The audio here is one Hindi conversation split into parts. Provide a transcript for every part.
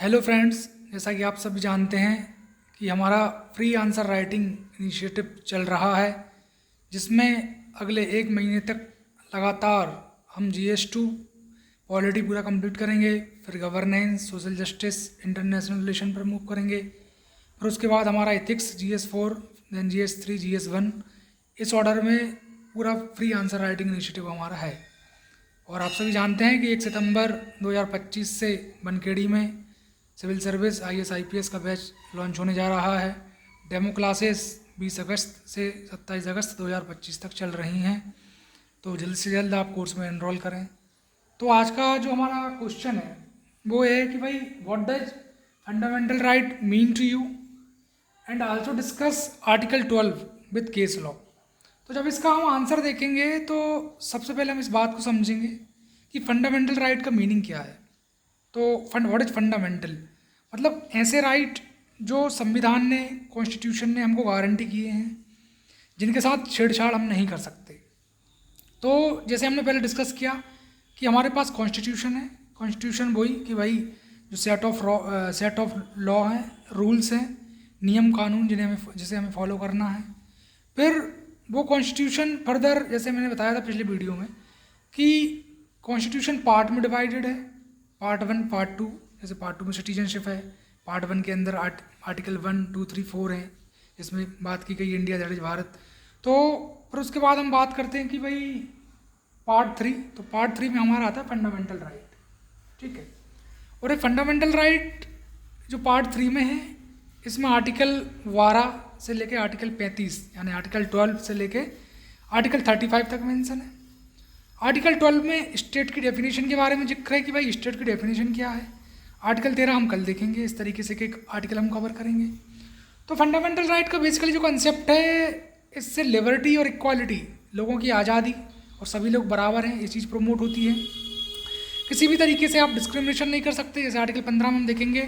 हेलो फ्रेंड्स, जैसा कि आप सभी जानते हैं कि हमारा फ्री आंसर राइटिंग इनिशिएटिव चल रहा है, जिसमें अगले 1 महीने तक लगातार हम GS2 पॉलिटी पूरा कंप्लीट करेंगे, फिर governance, social justice, international relation पर मूव करेंगे, फिर उसके बाद हमारा ethics GS4, then GS3, GS1, इस ऑर्डर में पूरा फ्री आंसर राइटिंग इनिशिएटिव हमारा है। और आप सभी जानते हैं कि 1 सितंबर 2025 से बनखेड़ी में सिविल सर्विस IAS IPS का बैच लॉन्च होने जा रहा है। डेमो क्लासेस 20 अगस्त से 27 अगस्त 2025 तक चल रही हैं, तो जल्द से जल्द आप कोर्स में एनरोल करें। तो आज का जो हमारा क्वेश्चन है वो है कि भाई what does fundamental right mean to you, and also discuss article 12 with case law. तो जब इसका हम आंसर देखेंगे तो सबसे पहले हम इस बात को समझेंगे कि फंडामेंटल राइट का मीनिंग क्या है। तो व्हाट इज फंडामेंटल मतलब ऐसे राइट जो संविधान ने, कॉन्स्टिट्यूशन ने हमको गारंटी किए हैं, जिनके साथ छेड़छाड़ हम नहीं कर सकते। तो जैसे हमने पहले डिस्कस किया कि हमारे पास कॉन्स्टिट्यूशन है। कॉन्स्टिट्यूशन वही कि भाई जो सेट ऑफ लॉ हैं, रूल्स हैं, नियम कानून जिसे हमें फॉलो करना है। फिर वो कॉन्स्टिट्यूशन फर्दर, जैसे मैंने बताया था पिछले वीडियो में, कि कॉन्स्टिट्यूशन पार्ट में डिवाइडेड है, पार्ट 1, पार्ट 2। जैसे पार्ट 2 में सिटीजनशिप है, पार्ट 1 के अंदर आर्टिकल 1, 2, 3, 4 है, इसमें बात की गई इंडिया दैट इज भारत। तो फिर उसके बाद हम बात करते हैं कि भाई पार्ट 3, तो पार्ट 3 में हमारा आता है फंडामेंटल राइट। ठीक है, और ये फंडामेंटल राइट जो पार्ट 3 में है, इसमें आर्टिकल 12 से लेके आर्टिकल 35 यानी आर्टिकल 12 से लेके आर्टिकल 35 तक मेंशन है। आर्टिकल 12 में स्टेट की डेफिनेशन के बारे में जिक्र है कि भाई स्टेट की डेफिनेशन क्या है। आर्टिकल 13 हम कल देखेंगे, इस तरीके से एक आर्टिकल हम कवर करेंगे। तो फंडामेंटल राइट का बेसिकली जो कंसेप्ट है, इससे लिबर्टी और इक्वालिटी, लोगों की आज़ादी और सभी लोग बराबर हैं, ये चीज़ प्रमोट होती है। किसी भी तरीके से आप डिस्क्रिमिनेशन नहीं कर सकते। जैसे आर्टिकल 15 में हम देखेंगे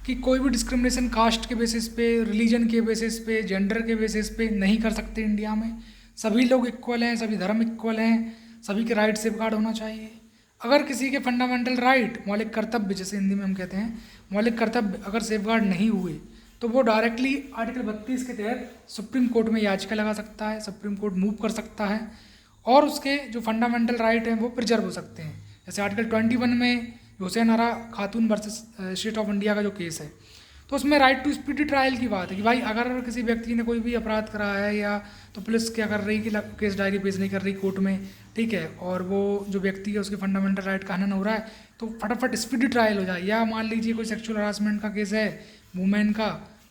कि कोई भी डिस्क्रिमिनेशन कास्ट के बेसिस पे, रिलीजन के बेसिस पे, जेंडर के बेसिस पे नहीं कर सकते इंडिया में। सभी लोग इक्वल हैं, सभी धर्म इक्वल हैं, सभी के राइट सेफगार्ड होना चाहिए। अगर किसी के फंडामेंटल राइट, मौलिक कर्तव्य जैसे हिंदी में हम कहते हैं, मौलिक कर्तव्य अगर सेफगार्ड नहीं हुए तो वो डायरेक्टली आर्टिकल 32 के तहत सुप्रीम कोर्ट में याचिका लगा सकता है, सुप्रीम कोर्ट मूव कर सकता है और उसके जो फंडामेंटल राइट हैं वो प्रिजर्व हो सकते हैं। जैसे आर्टिकल 21 में हुसैन आरा खातून वर्सेस स्टेट ऑफ इंडिया का जो केस है, तो उसमें राइट टू स्पीडी ट्रायल की बात है कि भाई अगर किसी व्यक्ति ने कोई भी अपराध करा है या तो पुलिस क्या कर रही कि केस डायरी पेश नहीं कर रही कोर्ट में, ठीक है, और वो जो व्यक्ति है उसके फंडामेंटल राइट का हनन हो रहा है, तो फटाफट स्पीडी ट्रायल हो जाए। या मान लीजिए कोई सेक्सुअल हरासमेंट का केस है वुमेन का,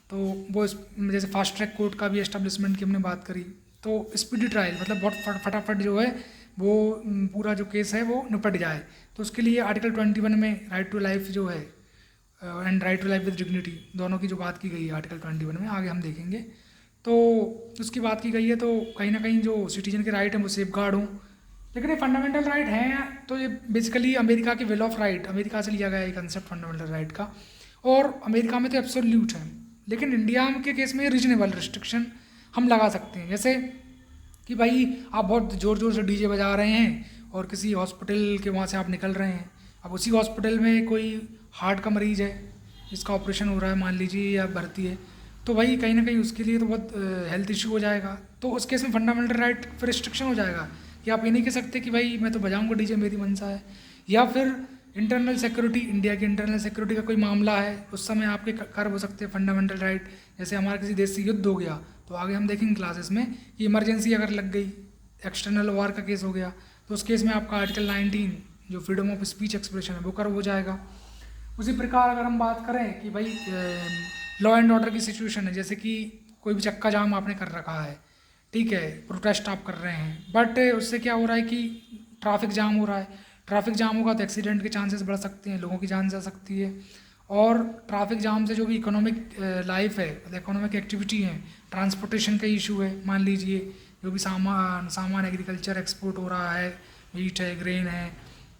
तो वो जैसे फास्ट ट्रैक कोर्ट का भी एस्टेब्लिशमेंट की हमने बात करी, तो स्पीडी ट्रायल मतलब बहुत फटाफट जो है वो पूरा जो केस है वो निपट जाए। तो उसके लिए आर्टिकल 21 में राइट टू लाइफ जो है and right to life with dignity, दोनों की जो बात की गई है आर्टिकल 21 में, आगे हम देखेंगे। तो उसकी बात की गई है, तो कहीं ना कहीं जो सिटीजन के राइट हैं वो सेफ गार्ड हों। लेकिन ये फंडामेंटल राइट हैं तो ये बेसिकली अमेरिका के विल ऑफ राइट, अमेरिका से लिया गया ये कंसेप्ट फंडामेंटल राइट का, और अमेरिका में तो एब्सोल्यूट है, लेकिन इंडिया के केस में रीजनेबल रिस्ट्रिक्शन हम लगा सकते हैं। जैसे कि भाई आप बहुत ज़ोर ज़ोर से डीजे बजा रहे हैं और किसी हॉस्पिटल के वहाँ से आप निकल रहे हैं, अब उसी हॉस्पिटल में कोई हार्ट का मरीज़ है जिसका ऑपरेशन हो रहा है मान लीजिए, या भर्ती है, तो भाई कहीं ना कहीं उसके लिए तो बहुत हेल्थ इशू हो जाएगा। तो उस केस में फंडामेंटल राइट पर रिस्ट्रिक्शन हो जाएगा कि आप ये नहीं कह सकते कि भाई मैं तो बजाऊंगा डीजे, मेरी मंशा है। या फिर इंटरनल सिक्योरिटी, इंडिया की इंटरनल सिक्योरिटी का कोई मामला है, उस समय आपके कर्व हो सकते हैं फंडामेंटल राइट। जैसे हमारा किसी देश से युद्ध हो गया, तो आगे हम देखेंगे क्लासेस में कि इमरजेंसी अगर लग गई, एक्सटर्नल वार का केस हो गया, तो उस केस में आपका आर्टिकल 19 जो फ्रीडम ऑफ स्पीच एक्सप्रेशन है वो कर्व हो जाएगा। उसी प्रकार अगर हम बात करें कि भाई लॉ एंड ऑर्डर की सिचुएशन है, जैसे कि कोई भी चक्का जाम आपने कर रखा है, ठीक है, प्रोटेस्ट आप कर रहे हैं, बट उससे क्या हो रहा है कि ट्रैफिक जाम हो रहा है। ट्रैफिक जाम होगा तो एक्सीडेंट के चांसेस बढ़ सकते हैं, लोगों की जान जा सकती है। और ट्रैफिक जाम से जो भी इकोनॉमिक लाइफ है, इकोनॉमिक एक्टिविटी है, ट्रांसपोर्टेशन का इशू है, मान लीजिए जो भी सामान एग्रीकल्चर एक्सपोर्ट हो रहा है, मीट है, ग्रेन है,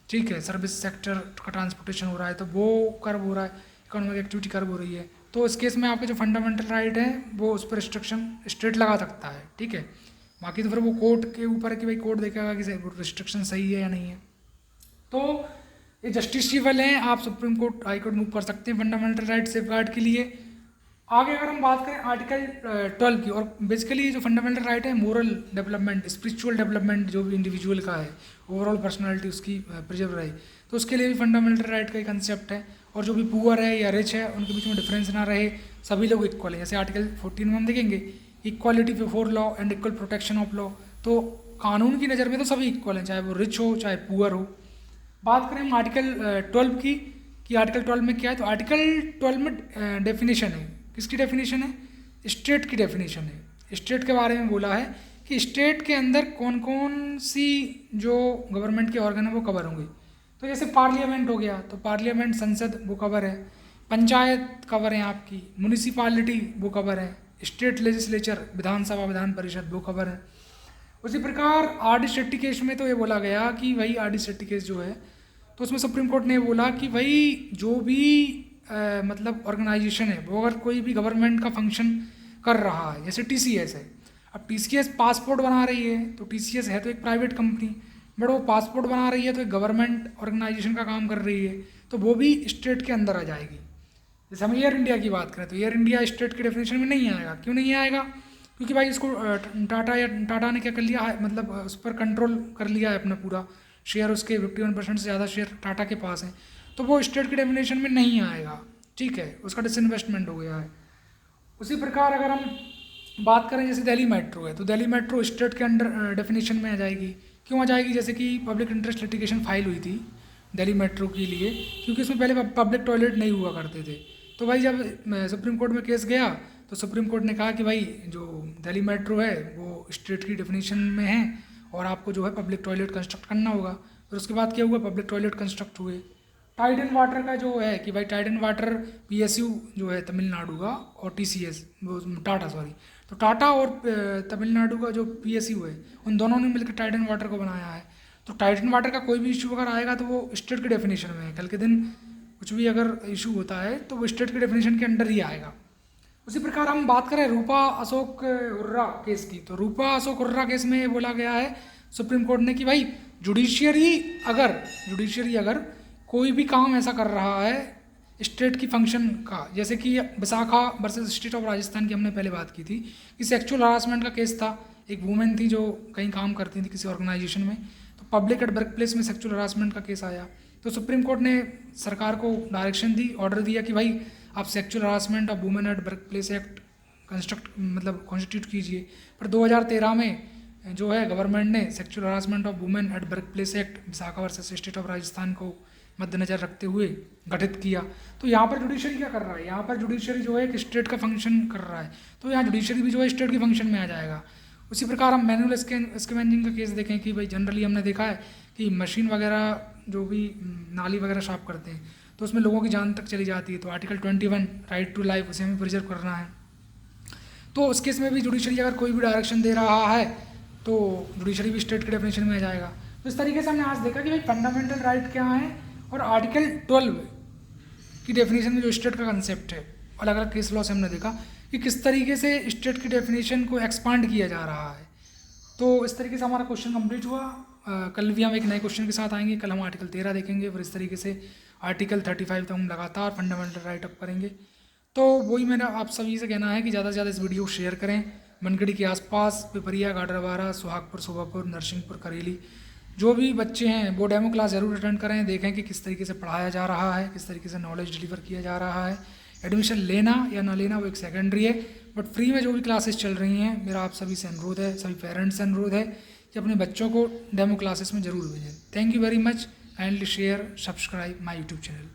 ठीक है, सर्विस सेक्टर का ट्रांसपोर्टेशन हो रहा है, तो वो कर्व हो रहा है, इकोनॉमिक एक्टिविटी कर्व हो रही है। तो इस केस में आपके जो फंडामेंटल राइट है वो उस पर रिस्ट्रिक्शन स्टेट लगा सकता है, ठीक है। बाकी तो फिर वो कोर्ट के ऊपर है कि भाई कोर्ट देखेगा कि रिस्ट्रिक्शन सही है या नहीं है। तो ये जस्टिसबल हैं, आप supreme court high court move कर सकते हैं फंडामेंटल राइट सेफ गार्ड के लिए। आगे अगर हम बात करें आर्टिकल 12 की, और बेसिकली ये जो फंडामेंटल राइट है मोरल डेवलपमेंट, स्पिरिचुअल डेवलपमेंट जो भी इंडिविजुअल का है, ओवरऑल पर्सनालिटी उसकी प्रिजर्व रहे, तो उसके लिए भी फंडामेंटल राइट का ही कंसेप्ट है। और जो भी पुअर है या रिच है उनके बीच में डिफरेंस ना रहे, सभी लोग इक्वल हैं। जैसे आर्टिकल 14 में हम देखेंगे equality before law and equal protection of law, तो कानून की नज़र में तो सभी इक्वल हैं, चाहे वो रिच हो चाहे पुअर हो। बात करें हम आर्टिकल 12 की कि आर्टिकल 12 में क्या है, तो आर्टिकल 12 में डेफिनेशन है, किसकी डेफिनेशन है, स्टेट की डेफिनेशन है। स्टेट के बारे में बोला है कि स्टेट के अंदर कौन कौन सी जो गवर्नमेंट के ऑर्गन है वो कवर होंगे। तो जैसे पार्लियामेंट हो गया, तो पार्लियामेंट संसद वो कवर है, पंचायत कवर है आपकी, म्यूनिसिपालिटी वो कवर है, स्टेट लेजिस्लेचर विधानसभा विधान परिषद वो कवर है। उसी प्रकार आर डी शेट्टी केस में तो ये बोला गया कि भाई आर डी शेट्टी केस जो है, तो उसमें सुप्रीम कोर्ट ने बोला कि भाई जो भी मतलब ऑर्गेनाइजेशन है वो अगर कोई भी गवर्नमेंट का फंक्शन कर रहा है, जैसे टीसीएस है, अब टीसीएस पासपोर्ट बना रही है, तो टीसीएस है तो एक प्राइवेट कंपनी, बट वो पासपोर्ट बना रही है तो एक गवर्नमेंट ऑर्गेनाइजेशन का काम कर रही है, तो वो भी स्टेट के अंदर आ जाएगी। जैसे हम एयर इंडिया की बात करें तो एयर इंडिया स्टेट के डेफिनेशन में नहीं आएगा। क्यों नहीं आएगा? क्योंकि भाई इसको टाटा ने क्या कर लिया है, मतलब उस पर कंट्रोल कर लिया है अपना पूरा शेयर, उसके 51% से ज़्यादा शेयर टाटा के पास है, तो वो स्टेट के डेफिनेशन में नहीं आएगा। ठीक है, उसका डिसइन्वेस्टमेंट हो गया है। उसी प्रकार अगर हम बात करें जैसे दिल्ली मेट्रो है, तो दिल्ली मेट्रो स्टेट के अंडर डेफिनेशन में आ जाएगी। क्यों आ जाएगी? जैसे कि पब्लिक इंटरेस्ट लिटिगेशन फाइल हुई थी दिल्ली मेट्रो के लिए, क्योंकि उसमें पहले पब्लिक टॉयलेट नहीं हुआ करते थे। तो भाई जब सुप्रीम कोर्ट में केस गया तो सुप्रीम कोर्ट ने कहा कि भाई जो दिल्ली मेट्रो है वो स्टेट की डेफिनेशन में है और आपको जो है पब्लिक टॉयलेट कंस्ट्रक्ट करना होगा। फिर उसके बाद क्या हुआ, पब्लिक टॉयलेट कंस्ट्रक्ट हुए। टाइड एंड वाटर का जो है कि भाई टाइड एंड वाटर पीएसयू जो है तमिलनाडु का, और टीसीएस वो टाटा, सॉरी, तो टाटा और तमिलनाडु का जो पीएसयू है उन दोनों ने मिलकर टाइड एंड वाटर को बनाया है। तो टाइड एंड वाटर का कोई भी इशू अगर आएगा तो वो स्टेट के डेफिनेशन में है। कल के दिन कुछ भी अगर इशू होता है तो वो स्टेट के डेफिनेशन के अंडर ही आएगा। उसी प्रकार हम बात करें रूपा अशोक हुर्रा केस की, तो रूपा अशोक हुर्रा केस में ये बोला गया है सुप्रीम कोर्ट ने कि भाई जुडिशियरी अगर कोई भी काम ऐसा कर रहा है स्टेट की फंक्शन का, जैसे कि Vishakha versus state of Rajasthan की हमने पहले बात की थी कि सेक्सुअल हरासमेंट का केस था। एक वुमेन थी जो कहीं काम करती थी किसी ऑर्गेनाइजेशन में, तो पब्लिक एट वर्क प्लेस में सेक्सुअल हरासमेंट का केस आया। तो सुप्रीम कोर्ट ने सरकार को डायरेक्शन दी, ऑर्डर दिया कि भाई आप sexual harassment of women at work place act constitute कीजिए। पर 2013 में जो है गवर्नमेंट ने sexual harassment of women at work place act Vishakha versus state of Rajasthan को मद्देनजर रखते हुए गठित किया। तो यहाँ पर जुडिशरी क्या कर रहा है, यहाँ पर जुडिशरी जो है एक स्टेट का फंक्शन कर रहा है, तो यहाँ जुडिशरी भी जो है स्टेट के फंक्शन में आ जाएगा। उसी प्रकार हम मैनुअल स्कैवेंजिंग का केस देखें कि भाई जनरली हमने देखा है कि मशीन वगैरह जो भी नाली वगैरह साफ करते हैं तो उसमें लोगों की जान तक चली जाती है, तो आर्टिकल 21 राइट टू लाइफ उसे हमें प्रिजर्व करना है। तो उस केस में भी जुडिशरी अगर कोई भी डायरेक्शन दे रहा है तो जुडिशरी भी स्टेट के डेफिनेशन में आ जाएगा। तो इस तरीके से हमने आज देखा कि भाई फंडामेंटल राइट क्या है और आर्टिकल 12 की डेफिनेशन में जो स्टेट का कंसेप्ट है, अलग अलग केस लॉ से हमने देखा कि किस तरीके से स्टेट की डेफिनेशन को एक्सपांड किया जा रहा है। तो इस तरीके से हमारा क्वेश्चन कंप्लीट हुआ। कल भी हम एक नए क्वेश्चन के साथ आएंगे। कल हम आर्टिकल 13 देखेंगे, फिर इस तरीके से आर्टिकल 35 तक हम लगातार फंडामेंटल राइट अप करेंगे। तो वही मेरा आप सभी से कहना है कि ज़्यादा से ज़्यादा इस वीडियो को शेयर करें। मनगढ़ी के आसपास पिपरिया, गाडरवारा, सुहागपुर, शोभापुर, नरसिंहपुर, करेली जो भी बच्चे हैं वो डेमो क्लास ज़रूर अटेंड करें, देखें कि किस तरीके से पढ़ाया जा रहा है, किस तरीके से नॉलेज डिलीवर किया जा रहा है। एडमिशन लेना या ना लेना वो एक सेकेंडरी है, बट फ्री में जो भी क्लासेस चल रही हैं, मेरा आप सभी से अनुरोध है, सभी पेरेंट्स से अनुरोध है कि अपने बच्चों को डेमो क्लासेस में ज़रूर भेजें। Thank you very much. Kindly share, subscribe my YouTube channel.